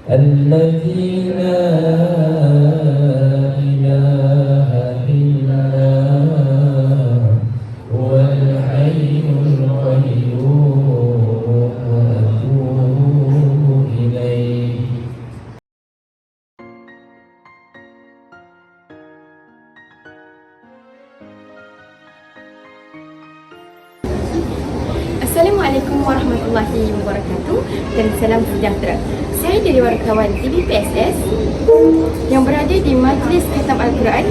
الذي لا إله إلا هو الحي القيوم وأتوب إليه. Assalamualaikum warahmatullahi wabarakatuh dan salam sejahtera. Saya dari wartawan TVPSS yang berada di Majlis Khatam Al-Quran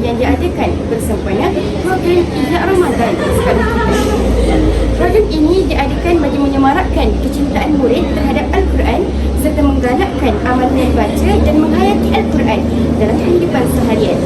yang diadakan bersempena program Izzat Ramadan sekolah kita. Program ini diadakan bagi menyemarakkan kecintaan murid terhadap Al-Quran serta menggalakkan amalan membaca dan menghayati Al-Quran dalam kehidupan seharian.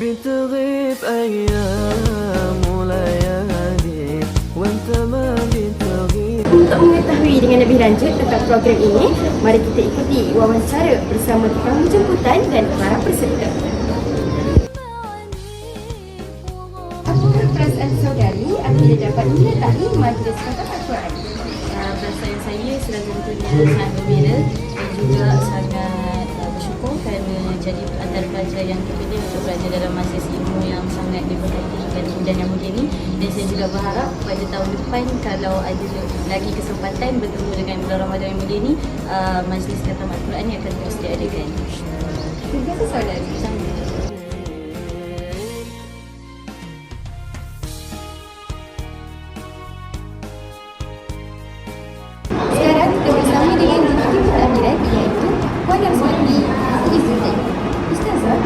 بتغيب أيام وليالي وانت ما بتغيب. Untuk mengetahui dengan lebih lanjut tentang program ini, mari kita ikuti wawancara bersama tukang jemputan dan para peserta. Apakah perasaan saudari apabila dapat menyertai Majlis Khatam Al-Quran? Perasaan saya selalunya sangat gembira dan juga sangat bersyukur kerana jadi antara pelajar yang terpilih untuk belajar dalam majlis ilmu yang sangat diperhatikan dan yang mulia ini. Dan saya juga berharap pada tahun depan kalau ada lagi kesempatan bertemu dengan bulan Ramadan yang mulia ini, Majlis Khatam Al-Quran ini akan terus diadakan. Terima kasih saudari. Sekarang kita bersama dengan juri pentakbiran iaitu Puan Rasmati Izzuddin. Ustazah,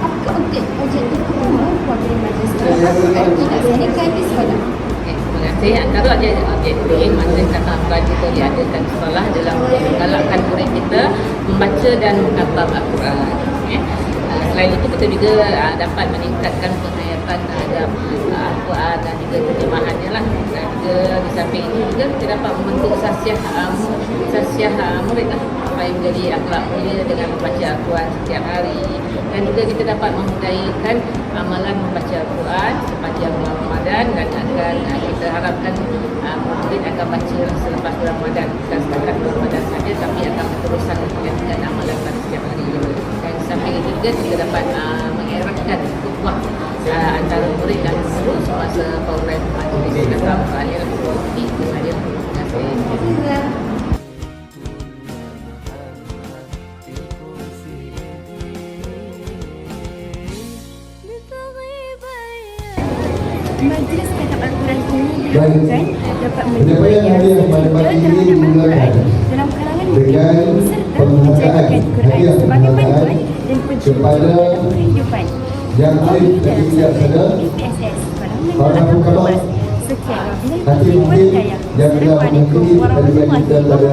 apakah objektif utama program Majlis Khatam Al-Quran dilaksanakan di sekolah? Terima kasih. Antara objektif Majlis Khatam Al-Quran kita diadakan di sekolah adalah menggalakkan murid kita membaca dan menghafal Al-Quran. Selain itu kita juga dapat meningkatkan penghayatan terhadap Al-Quran dan juga terjemahannya lah. Dan juga di samping itu juga kita dapat membentuk sasiah murid lah supaya menjadi akhlak mulia dengan membaca Al-Quran setiap hari. Dan juga kita dapat memudahkan amalan membaca Al-Quran sepanjang bulan Ramadan dan akan kita harapkan murid akan baca selepas bulan Ramadan, bukan setakat bulan Ramadan saja tapi akan berterusan dengan amalan pada setiap hari. Dan samping itu juga kita dapat mengeratkan ukhuwah antara murid dan guru semasa program Majlis Khatam Al-Quran. Itu saja. Terima kasih. Majlis Khatam Al-Quran ini diharapkan dapat menjadi yang terhadap Al-Quran dalam kalangan muslim serta menjadikan Quran sebagai panduan dan petunjuk dalam kehidupan. Yang lain dan tidak sadar TVPSS para pengawas sekian hati mungkin yang telah mengakhiri kajian kita pada